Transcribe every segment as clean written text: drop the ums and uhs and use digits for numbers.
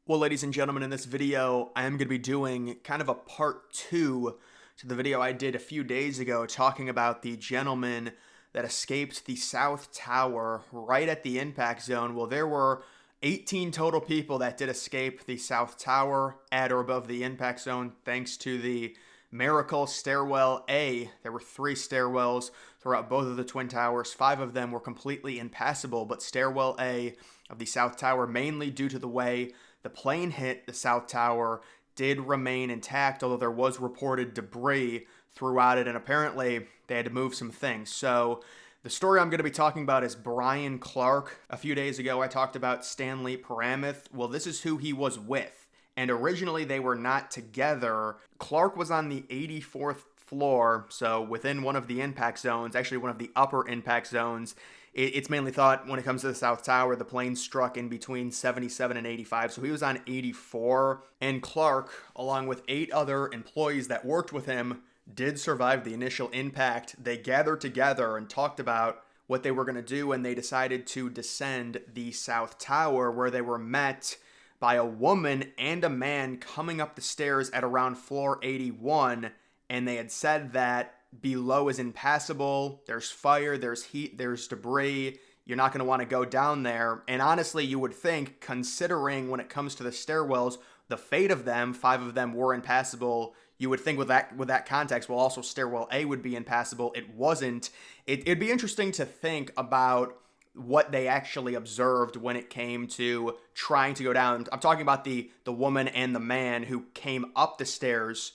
Well, ladies and gentlemen, in this video, I am going to be doing kind of a part two to the video I did a few days ago talking about the gentleman that escaped the South Tower right at the impact zone. Well, there were 18 total people that did escape the South Tower at or above the impact zone thanks to the Miracle Stairwell A. There were 3 stairwells throughout both of the Twin Towers. 5 of them were completely impassable, but Stairwell A of the South Tower, mainly due to the way the plane hit the South Tower, did remain intact, although there was reported debris throughout it, and apparently they had to move some things. So the story I'm going to be talking about is Brian Clark. A few days ago, I talked about Stanley Paramuth. Well, this is who he was with. And originally, they were not together. Clark was on the 84th floor, so within one of the impact zones, actually one of the upper impact zones. It's mainly thought when it comes to the South Tower, the plane struck in between 77 and 85, so he was on 84. And Clark, along with 8 other employees that worked with him, did survive the initial impact. They gathered together and talked about what they were going to do, and they decided to descend the South Tower, where they were met by a woman and a man coming up the stairs at around floor 81, and they had said that below is impassable, there's fire, there's heat, there's debris, you're not going to want to go down there. And honestly, you would think, considering when it comes to the stairwells, the fate of them, 5 of them were impassable, you would think with that context, well, also Stairwell A would be impassable. It wasn't. It'd be interesting to think about what they actually observed when it came to trying to go down. I'm talking about the woman and the man who came up the stairs,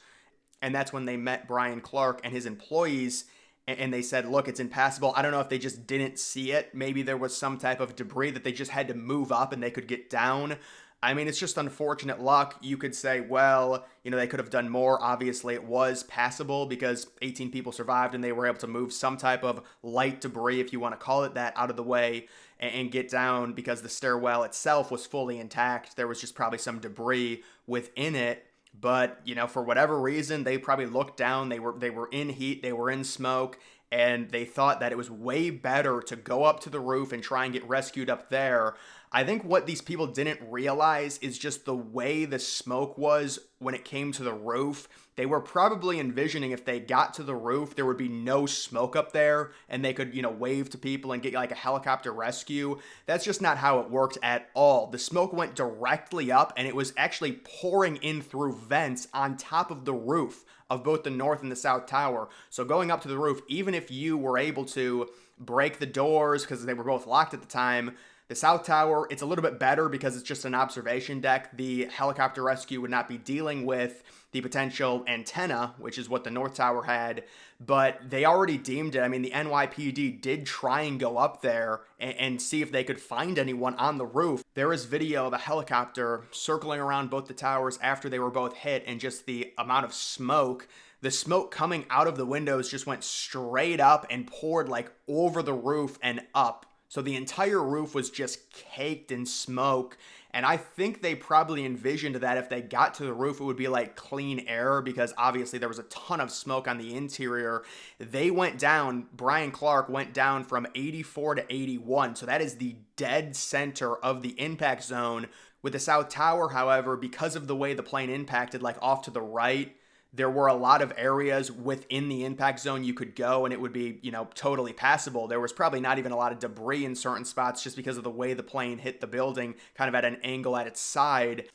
and that's when they met Brian Clark and his employees, and they said, look, it's impassable. I don't know if they just didn't see it. Maybe there was some type of debris that they just had to move up and they could get down. I mean, it's just unfortunate luck. You could say, well, they could have done more. Obviously, it was passable because 18 people survived and they were able to move some type of light debris, if you want to call it that, out of the way and get down because the stairwell itself was fully intact. There was just probably some debris within it. But, for whatever reason, they probably looked down. They were in heat. They were in smoke. And they thought that it was way better to go up to the roof and try and get rescued up there. I think what these people didn't realize is just the way the smoke was when it came to the roof. They were probably envisioning if they got to the roof, there would be no smoke up there and they could, wave to people and get like a helicopter rescue. That's just not how it worked at all. The smoke went directly up and it was actually pouring in through vents on top of the roof of both the North and the South Tower. So going up to the roof, even if you were able to break the doors because they were both locked at the time, the South Tower, it's a little bit better because it's just an observation deck. The helicopter rescue would not be dealing with the potential antenna, which is what the North Tower had, but they already deemed it. I mean, the NYPD did try and go up there and see if they could find anyone on the roof. There is video of a helicopter circling around both the towers after they were both hit, and just the amount of smoke. The smoke coming out of the windows just went straight up and poured like over the roof and up. So the entire roof was just caked in smoke. And I think they probably envisioned that if they got to the roof, it would be like clean air because obviously there was a ton of smoke on the interior. They went down, Brian Clark went down from 84 to 81. So that is the dead center of the impact zone. With the South Tower, however, because of the way the plane impacted, like off to the right, there were a lot of areas within the impact zone you could go and it would be, totally passable. There was probably not even a lot of debris in certain spots just because of the way the plane hit the building, kind of at an angle at its side.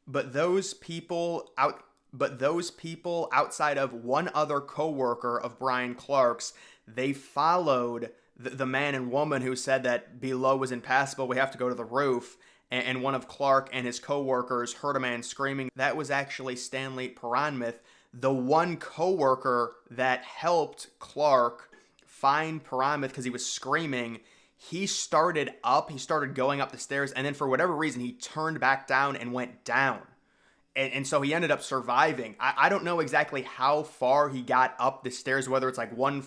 But those people outside of one other coworker of Brian Clark's, they followed the man and woman who said that below was impassable, we have to go to the roof. And one of Clark and his coworkers heard a man screaming. That was actually Stanley Paramuth, the one coworker that helped Clark find Paramuth because he was screaming. He started going up the stairs, and then for whatever reason, he turned back down and went down. And so he ended up surviving. I don't know exactly how far he got up the stairs, whether it's like one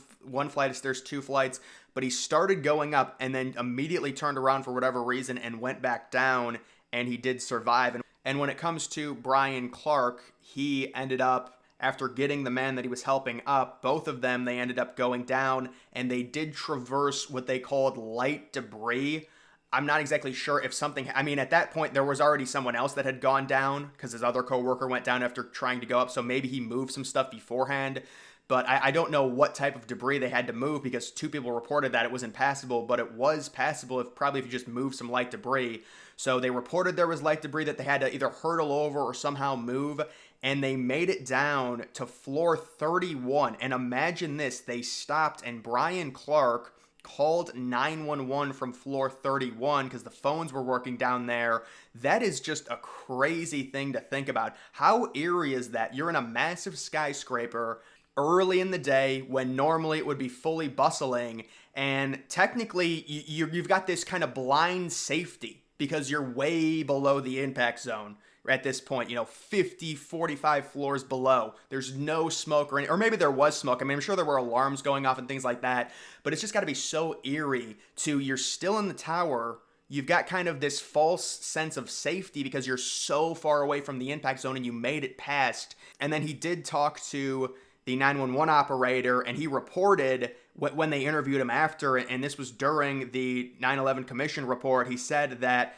flight of stairs, 2 flights, but he started going up and then immediately turned around for whatever reason and went back down, and he did survive. And when it comes to Brian Clark, he ended up, after getting the man that he was helping up, both of them, they ended up going down, and they did traverse what they called light debris. I'm not exactly sure if something, I mean, at that point, there was already someone else that had gone down because his other coworker went down after trying to go up. So maybe he moved some stuff beforehand. But I don't know what type of debris they had to move because two people reported that it was impassable, but it was passable if you just move some light debris. So they reported there was light debris that they had to either hurdle over or somehow move, and they made it down to floor 31. And imagine this, they stopped, and Brian Clark called 911 from floor 31 because the phones were working down there. That is just a crazy thing to think about. How eerie is that? You're in a massive skyscraper early in the day when normally it would be fully bustling, and technically you've got this kind of blind safety because you're way below the impact zone at this point, 50, 45 floors below. There's no smoke or maybe there was smoke. I mean, I'm sure there were alarms going off and things like that, but it's just got to be so eerie you're still in the tower. You've got kind of this false sense of safety because you're so far away from the impact zone and you made it past. And then he did talk to the 911 operator, and he reported when they interviewed him after, and this was during the 9/11 Commission report, he said that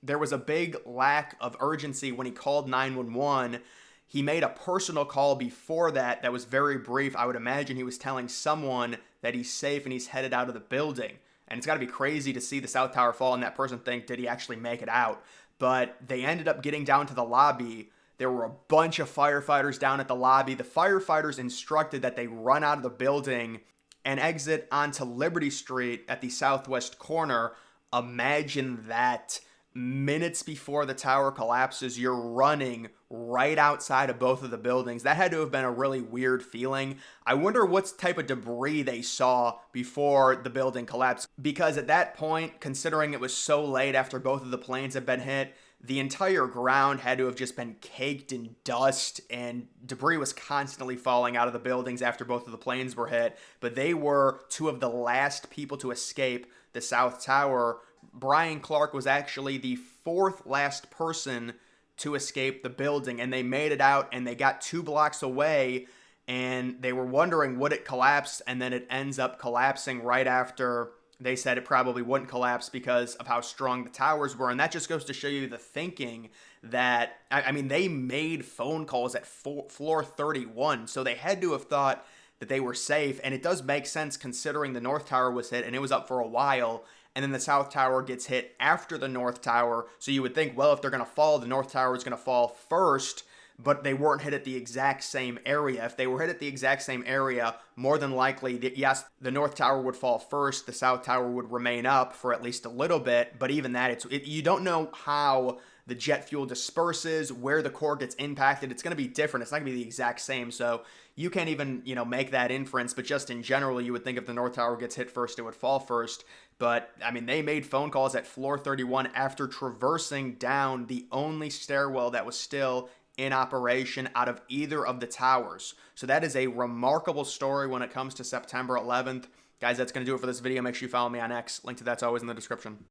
there was a big lack of urgency when he called 911. He made a personal call before that was very brief. I would imagine he was telling someone that he's safe and he's headed out of the building. And it's got to be crazy to see the South Tower fall and that person think, did he actually make it out? But they ended up getting down to the lobby. There were a bunch of firefighters down at the lobby. The firefighters instructed that they run out of the building and exit onto Liberty Street at the southwest corner. Imagine that. Minutes before the tower collapses, you're running right outside of both of the buildings. That had to have been a really weird feeling. I wonder what type of debris they saw before the building collapsed. Because at that point, considering it was so late after both of the planes had been hit, the entire ground had to have just been caked in dust, and debris was constantly falling out of the buildings after both of the planes were hit. But they were two of the last people to escape the South Tower. Brian Clark was actually the fourth last person to escape the building, and they made it out, and they got 2 blocks away, and they were wondering would it collapse, and then it ends up collapsing right after they said it probably wouldn't collapse because of how strong the towers were. And that just goes to show you the thinking that, I mean, they made phone calls at floor 31, so they had to have thought that they were safe. And it does make sense considering the North Tower was hit and it was up for a while, and then the South Tower gets hit after the North Tower. So you would think, well, if they're going to fall, the North Tower is going to fall first, but they weren't hit at the exact same area. If they were hit at the exact same area, more than likely, yes, the North Tower would fall first, the South Tower would remain up for at least a little bit, but even that, you don't know how the jet fuel disperses, where the core gets impacted. It's going to be different. It's not going to be the exact same, so you can't even, make that inference, but just in general, you would think if the North Tower gets hit first, it would fall first. But, I mean, they made phone calls at floor 31 after traversing down the only stairwell that was still in operation out of either of the towers. So that is a remarkable story when it comes to September 11th. Guys, that's going to do it for this video. Make sure you follow me on X. Link to that's always in the description.